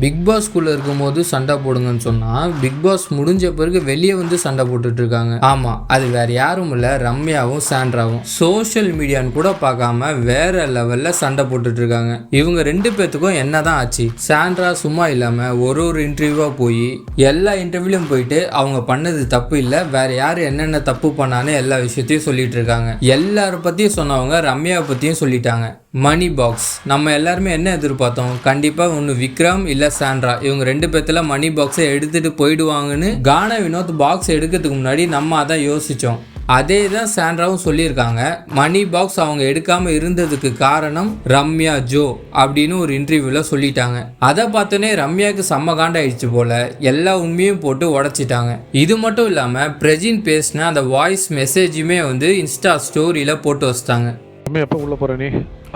Big பாஸ்குள்ளே இருக்கும்போது சண்டை போடுங்கன்னு சொன்னால் பிக் பாஸ் முடிஞ்ச பிறகு வெளியே வந்து சண்டை போட்டுட்டு இருக்காங்க. ஆமாம், அது வேற யாரும் இல்லை, ரம்யாவும் சாண்ட்ராவும் சோஷியல் மீடியான்னு கூட பார்க்காம வேற லெவலில் சண்டை போட்டுட்டு இருக்காங்க. இவங்க 2 பேத்துக்கும் என்னதான் ஆச்சு? சாண்ட்ரா சும்மா இல்லாமல் ஒரு இன்டர்வியூவாக போய் எல்லா இன்டர்வியூலையும் போயிட்டு அவங்க பண்ணது தப்பு இல்லை, வேற யார் என்னென்ன தப்பு பண்ணான்னு எல்லா விஷயத்தையும் சொல்லிட்டு இருக்காங்க. எல்லார பற்றியும் சொன்னவங்க ரம்யாவை பற்றியும் சொல்லிட்டாங்க. மணி பாக்ஸ் நம்ம எல்லாருமே என்ன எதிர்பார்த்தோம்? கண்டிப்பாக ஒன்று விக்ரம் இல்லை சாண்ட்ரா இவங்க 2 பேர்த்துல மணி பாக்ஸை எடுத்துட்டு போயிடுவாங்கன்னு. கானா வினோத் பாக்ஸ் எடுக்கிறதுக்கு முன்னாடி நம்ம அதான் யோசித்தோம். அதே தான் சாண்ட்ராவும் சொல்லியிருக்காங்க. மணி பாக்ஸ் அவங்க எடுக்காம இருந்ததுக்கு காரணம் ரம்யா ஜோ அப்படின்னு ஒரு இன்டர்வியூல சொல்லிட்டாங்க. அதை பார்த்தோன்னே ரம்யாவுக்கு செம்ம காண்டாயிடுச்சு போல, எல்லா உண்மையும் போட்டு உடைச்சிட்டாங்க. இது மட்டும் இல்லாம பிரஜின் பேசின அந்த வாய்ஸ் மெசேஜுமே வந்து இன்ஸ்டா ஸ்டோரியில போட்டு வச்சிட்டாங்க. ரம்யா எப்போ உள்ளே போகிற நீ?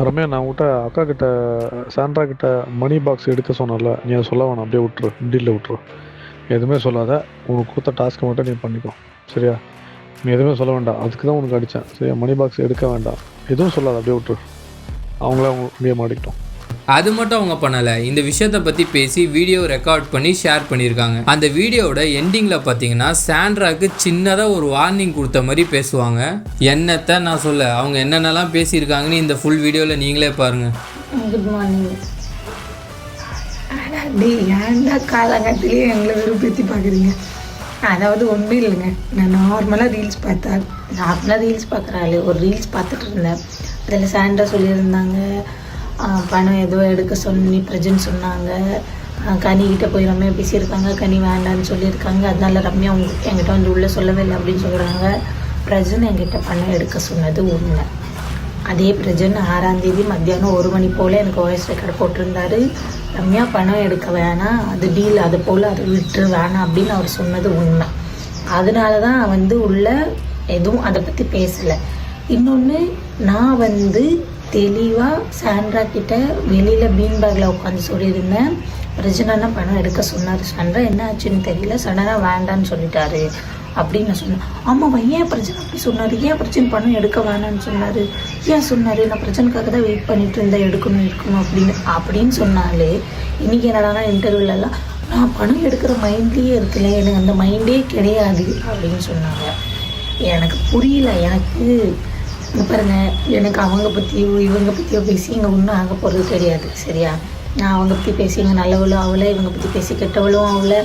ரம்யா, நான் உங்கள்கிட்ட அக்கா கிட்ட சாண்ட்ரா கிட்ட மணி பாக்ஸ் எடுக்க சொன்னல, நீ அதை சொல்ல வேணாம், அப்படியே விட்டுரு, டீலில் விட்டுரு, எதுவுமே சொல்லாத. உனக்கு கொடுத்த டாஸ்க்கை மட்டும் நீ பண்ணிக்கோ, சரியா? நீ எதுவுமே சொல்ல வேண்டாம், அதுக்கு தான் உனக்கு அடித்தேன், சரியா? மணி பாக்ஸ் எடுக்க வேண்டாம், எதுவும் சொல்லாத, அப்படியே விட்டுரு. அவங்கள அப்படியே மாட்டிக்கிட்டோம். அது மட்டும் அவங்க பண்ணலை, இந்த விஷயத்தை பற்றி பேசி வீடியோ ரெக்கார்ட் பண்ணி ஷேர் பண்ணியிருக்காங்க. அந்த வீடியோவோட எண்டிங்கில் பார்த்தீங்கன்னா சாண்ட்ராக்கு சின்னதாக ஒரு வார்னிங் கொடுத்த மாதிரி பேசுவாங்க. என்னத்தை நான் சொல்ல, அவங்க என்னென்னலாம் பேசியிருக்காங்கன்னு இந்த ஃபுல் வீடியோவில் நீங்களே பாருங்கள். Good morning. ஏன்டா காலங்கட்டிலே எங்களை விருப்பத்தி பார்க்குறீங்க? அதாவது ஒன்றும் இல்லைங்க, நான் நார்மலாக ரீல்ஸ் பார்க்குறாள், ஒரு ரீல்ஸ் பார்த்துட்டு இருந்தேன். அதில் சாண்ட்ரா சொல்லியிருந்தாங்க, பணம் ஏதோ எடுக்க சொல்லி பிரஜன் சொன்னாங்க. கனிக்கிட்ட போய் ரம்யா பேசியிருக்காங்க, கனி வேண்டான்னு சொல்லியிருக்காங்க, அதனால ரம்யா என்கிட்ட வந்து உள்ளே சொல்லவே இல்லை அப்படின்னு சொல்கிறாங்க. பிரஜன் என்கிட்ட பணம் எடுக்க சொன்னது உண்மை. அதே பிரஜன் 6ஆம் தேதி மத்தியானம் 1 மணி போல் எனக்கு வாய்ஸ் ரெக்கார்டு போட்டிருந்தாரு. ரம்யா பணம் எடுக்க வேணாம், அது டீல், அது போல் அதை விட்டுரு வேணாம் அப்படின்னு அவர் சொன்னது உண்மை. அதனால தான் வந்து உள்ள எதுவும் அதை பற்றி பேசலை. இன்னொன்று, நான் வந்து தெளிவாக சாண்ட்ரா கிட்ட வெளியில் பீன் பேக்கில் உட்காந்து சொல்லியிருந்தேன். பிரஜனா பணம் எடுக்க சொன்னார். சாண்ட்ரா என்ன ஆச்சுன்னு தெரியல, சடனாக வேண்டான்னு சொல்லிட்டாரு அப்படின்னு நான் சொன்னேன். ஆமாம், ஏன் பிரச்சனை அப்படி சொன்னார்? ஏன் பிரச்சனை பணம் எடுக்க வேணான்னு சொன்னார்? ஏன் சொன்னார்? நான் பிரச்சனைக்காக தான் வெயிட் பண்ணிட்டு இருந்தேன், எடுக்கணும் அப்படின்னு சொன்னாலே, இன்றைக்கி என்னடானா இன்டர்வியூலலாம் நான் பணம் எடுக்கிற மைண்ட்லேயே இருக்கல, எனக்கு அந்த மைண்டே கிடையாது அப்படின்னு சொன்னாங்க. எனக்கு புரியல. எனக்கு பாருங்க, எனக்கு அவங்க பற்றியோ இவங்க பற்றியோ பேசி இங்கே ஒன்றும் ஆக போகிறது கிடையாது, சரியா? நான் அவங்க பற்றி பேசி இங்கே நல்லவளும் அவளை, இவங்க பற்றி பேசி கெட்டவளும் அவளை.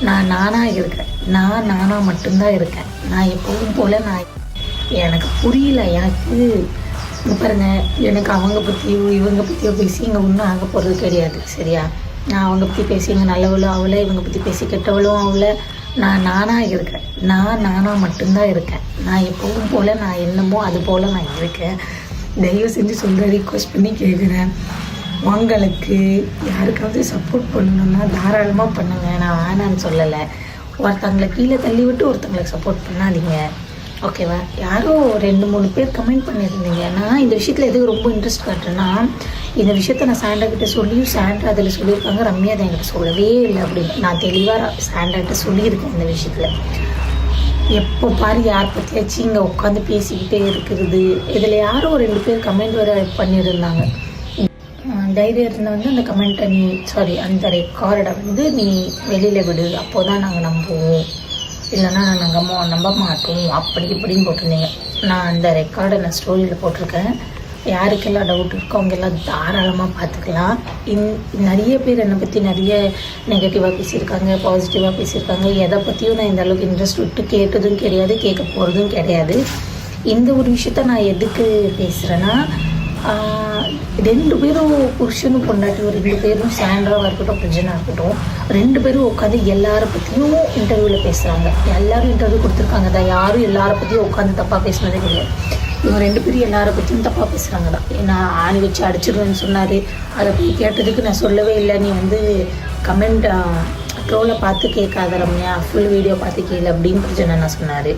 நான் நானாக இருக்கேன், நானாக மட்டும்தான் இருக்கேன். நான் எப்பவும் போல் எனக்கு புரியல. எனக்கு பாருங்க, எனக்கு அவங்க பற்றியோ இவங்க பற்றியோ பேசி இங்கே ஒன்றும் ஆக போகிறது கிடையாது, சரியா? நான் அவங்க பற்றி பேசி இங்கே நல்லவளும் அவளை, இவங்க பற்றி பேசி கெட்டவளும் அவளை. நான் நானாக இருக்கேன், நானாக மட்டும்தான் இருக்கேன். நான் எப்பவும் போல் நான் என்னமோ அது போல் நான் இருக்கேன். தயவு செஞ்சு சொல்கிற ரிக்வெஸ்ட் பண்ணி கேட்குறேன். உங்களுக்கு யாருக்காவது சப்போர்ட் பண்ணணுன்னா தாராளமாக பண்ணுங்கள், நான் வேணான்னு சொல்லலை. ஒருத்தங்களை கீழே தள்ளி விட்டு ஒருத்தங்களுக்கு சப்போர்ட் பண்ணாதீங்க, ஓகேவா? யாரோ 2-3 பேர் கமெண்ட் பண்ணியிருந்தீங்க. நான் இந்த விஷயத்தில் எதுக்கு ரொம்ப இன்ட்ரெஸ்ட் காட்டுறேன்னா, இந்த விஷயத்த நான் சாண்ட்ரா கிட்ட சொல்லியும் சாண்ட்ரா அதில் சொல்லியிருக்காங்க, ரம்யா அதை என்கிட்ட சொல்லவே இல்லை அப்படின்னு. நான் தெளிவாக சாண்ட்ராகிட்ட சொல்லியிருக்கேன் இந்த விஷயத்தில். எப்போ பாரு யார் பற்றியாச்சும் இங்கே உட்காந்து பேசிக்கிட்டே இருக்கிறது. இதில் யாரோ 2 பேர் கமெண்ட் வேறு பண்ணியிருந்தாங்க. தைரியம் இருந்தால் வந்து அந்த கமெண்ட்டை அந்த ரெக்கார்டை வந்து நீ வெளியில் விடு, அப்போ தான் நாங்கள் நம்புவோம், இல்லைன்னா நாங்கள் நம்ப மாட்டோம் அப்படி இப்படின்னு போட்டிருந்தீங்க. நான் அந்த ரெக்கார்டை நான் ஸ்டோரியில் போட்டிருக்கேன். யாருக்கெல்லாம் டவுட் இருக்கோ அவங்க எல்லாம் தாராளமாக பார்த்துக்கலாம். நிறைய பேர் என்னை பற்றி நிறைய நெகட்டிவாக பேசியிருக்காங்க, பாசிட்டிவாக பேசியிருக்காங்க. எதை பற்றியும் நான் இந்த அளவுக்கு இன்ட்ரெஸ்ட் விட்டு கேட்டதும் கிடையாது, கேட்க போகிறதும் கிடையாது. இந்த ஒரு விஷயத்த நான் எதுக்கு பேசுகிறேன்னா, 2 பேரும் புருஷனும் பொண்டாட்டி, ஒரு 2 பேரும் சாண்ட்ராவாக இருக்கட்டும் பிரஜனாக இருக்கட்டும், 2 பேரும் உட்காந்து எல்லாரை பற்றியும் இன்டர்வியூவில் பேசுகிறாங்க. எல்லோரும் இன்டர்வியூ கொடுத்துருக்காங்க தான், யாரும் எல்லாரை பற்றியும் உட்காந்து தப்பாக பேசினதே கிடையாது. இவங்க 2 பேரும் எல்லாரை பற்றியும் தப்பாக பேசுகிறாங்க தான். நான் ஆணி வச்சு அடிச்சிடுவேன்னு சொன்னார், அதை போய் கேட்டதுக்கு நான் சொல்லவே இல்லை, நீ வந்து கமெண்ட் ட்ரோலை பார்த்து கேட்காத ரம்யா, ஃபுல் வீடியோ பார்த்து கேளு அப்படின்னு பிரச்சனை நான் சொன்னார்.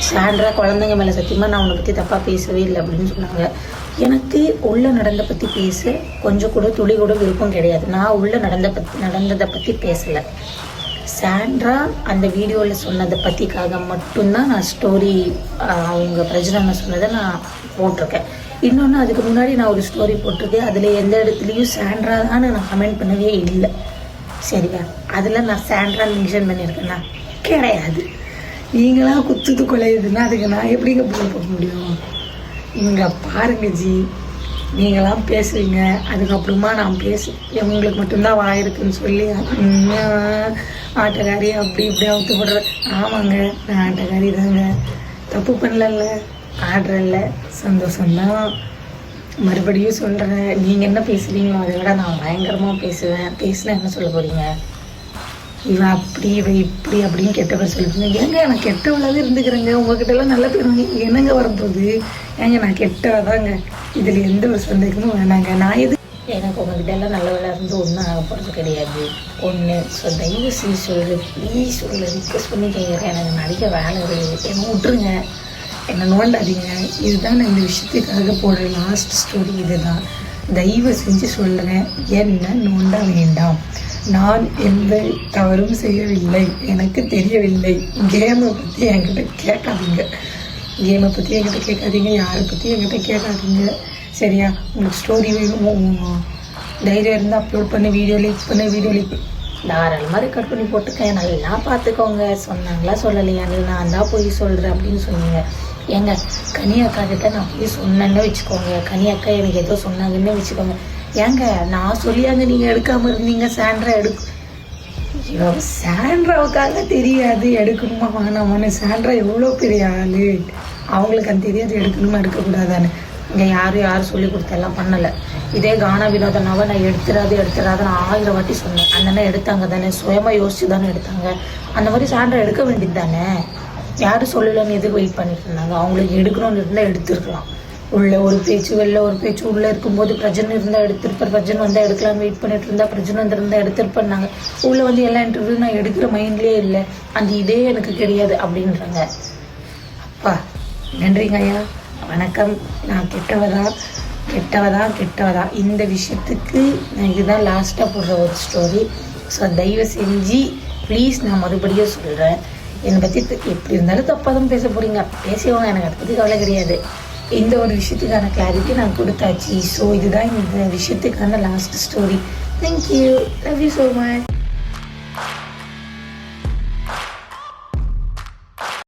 சாண்ட்ரா குழந்தைங்க மேலே சத்தியமாக நான் உன்னை பற்றி தப்பாக பேசவே இல்லை அப்படின்னு சொன்னாங்க. எனக்கு உள்ள நடந்த பற்றி பேச கொஞ்சம் கூட துளி கூட விருப்பம் கிடையாது. நான் உள்ள நடந்ததை பற்றி பேசலை. சாண்ட்ரா அந்த வீடியோவில் சொன்னதை பற்றிக்காக மட்டும்தான் நான் ஸ்டோரி, அவங்க பிரஜனை சொன்னதை நான் போட்டிருக்கேன். இன்னொன்று, அதுக்கு முன்னாடி நான் ஒரு ஸ்டோரி போட்டிருக்கேன். அதில் எந்த இடத்துலையும் சாண்ட்ரா தான் நான் கமெண்ட் பண்ணவே இல்லை. சரியா? அதில் நான் சாண்ட்ரா மென்ஷன் பண்ணியிருக்கேன்னா கிடையாது. நீங்களாம் குத்துது கொலையுதுன்னா அதுக்கு நான் எப்படிங்க போக முடியும்? இங்கே பாருங்க ஜி, நீங்களாம் பேசுவீங்க, அதுக்கப்புறமா நான் உங்களுக்கு மட்டும்தான் வாயிருக்குன்னு சொல்லி ஆட்டக்காரி அப்படி இப்படி அவுத்து போடுற. ஆமாங்க, நான் ஆட்டக்காரி தாங்க, தப்பு பண்ணல, ஆடுறல்ல, சந்தோஷம்தான். மறுபடியும் சொல்கிறேன், நீங்கள் என்ன பேசுகிறீங்களோ அதை விட நான் பயங்கரமாக பேசுவேன். பேசினா என்ன சொல்ல போகிறீங்க? இவன் அப்படி இவன் இப்படி அப்படின்னு கெட்ட பேர் சொல்லிப்பீங்க. ஏங்க நான் கெட்டவளாவே இருந்துக்கிறேங்க, உங்ககிட்டலாம் நல்ல பேர் என்னங்க வரப்போகுது? ஏங்க நான் கெட்டவதாங்க, இதில் எந்த ஒரு சந்தேகமும் வேணாங்க. நான் எது எனக்கு உங்ககிட்ட எல்லாம் நல்லவளாக இருந்து ஒன்றும் ஆக போகிறது கிடையாது. ஒன்று ஸோ தயவு செய்து சொல்கிறேன், ப்ளீஸ் உங்களை ரிக்வெஸ்ட் பண்ணி கேட்குறேன், எனக்கு நிறைய வேலை இருக்குது, என்னை விட்டுருங்க, என்னை நோண்டாதீங்க. இதுதான் நான் இந்த விஷயத்துக்காக போடுற லாஸ்ட் ஸ்டோரி. இதுதான், தயவு செஞ்சு சொல்கிறேன், என்ன நோண்ட வேண்டாம். நான் எந்த தவறும் செய்யவில்லை, எனக்கு தெரியவில்லை. கேமை பற்றி என்கிட்ட கேட்காதீங்க, கேமை பற்றி என்கிட்ட கேட்காதீங்க, யாரை பற்றி என்கிட்ட கேட்காதீங்க. சரியா? உங்களுக்கு ஸ்டோரி வேணும், தைரியம் இருந்தால் அப்லோட் பண்ணி வீடியோ லீக் தாராளமாக ரெக்கார்ட் பண்ணி போட்டுக்கேன், நல்லா பார்த்துக்கோங்க. சொன்னாங்களா சொல்லலையான்னு நான் தான் போய் சொல்கிறேன் அப்படின்னு சொன்னீங்க. ஏங்க கனி அக்கா கிட்ட நான் போய் சொன்னேன்னு வச்சுக்கோங்க, கனி அக்கா எனக்கு ஏதோ சொன்னாங்கன்னு வச்சுக்கோங்க. ஏங்க நான் சொல்லியாங்க நீங்கள் எடுக்காமல் இருந்தீங்க, சாண்ட்ரா சாண்ட்ராவுக்காக தெரியாது எடுக்கணுமா வேணாமான்னு. சாண்ட்ரா எவ்வளோ பெரிய ஆள், அவங்களுக்கு அந்த தெரியாது எடுக்கணுமா எடுக்கக்கூடாதான்னு. இங்கே யாரும் சொல்லி கொடுத்தெல்லாம் பண்ணலை. இதே கானா வினோதனாவை நான் எடுத்துடாது நான் 1000 வாட்டி சொன்னேன். அண்ணனை எடுத்தாங்க தானே, சுயமாக யோசிச்சு தானே எடுத்தாங்க. அந்த மாதிரி சாண்ட்ரா எடுக்க வேண்டியது தானே, யாரும் சொல்லலைன்னு எதுக்கு வெயிட் பண்ணிட்டு இருந்தாங்க? அவங்களுக்கு எடுக்கணும்னு இருந்தால் எடுத்துருக்கலாம். உள்ள ஒரு பேச்சு வெளில ஒரு பேச்சு, உள்ளே இருக்கும்போது பிரச்சனை இருந்தால் எடுத்திருப்பார், பிரச்சனை வந்தால் எடுக்கலாம்னு வெயிட் பண்ணிட்டு இருந்தா, பிரச்சனை வந்துருந்தால் எடுத்திருப்பாங்க. உள்ளே வந்து எல்லா இன்டர்வியூ நான் எடுக்கிற மைண்ட்லேயே இல்லை, அந்த இதே எனக்கு கிடையாது அப்படின்றாங்க. அப்பா நன்றிங்க ஐயா, வணக்கம். நான் கெட்டவதா இந்த விஷயத்துக்கு நான் இதுதான் லாஸ்ட்டாக போடுற ஒரு ஸ்டோரி. ஸோ தயவு செஞ்சு ப்ளீஸ் நான் மறுபடியும் சொல்கிறேன், என்னை பற்றி எப்படி இருந்தாலும் தப்பாக தான் பேச போகிறீங்க, பேசுவாங்க, எனக்கு அதை பற்றி கவலை கிடையாது. இந்த ஒரு விஷயத்துக்கான கிளாரிட்டி நான் கொடுத்தாச்சு. ஸோ இதுதான் இந்த விஷயத்துக்கான last story. Thank you, love you so much.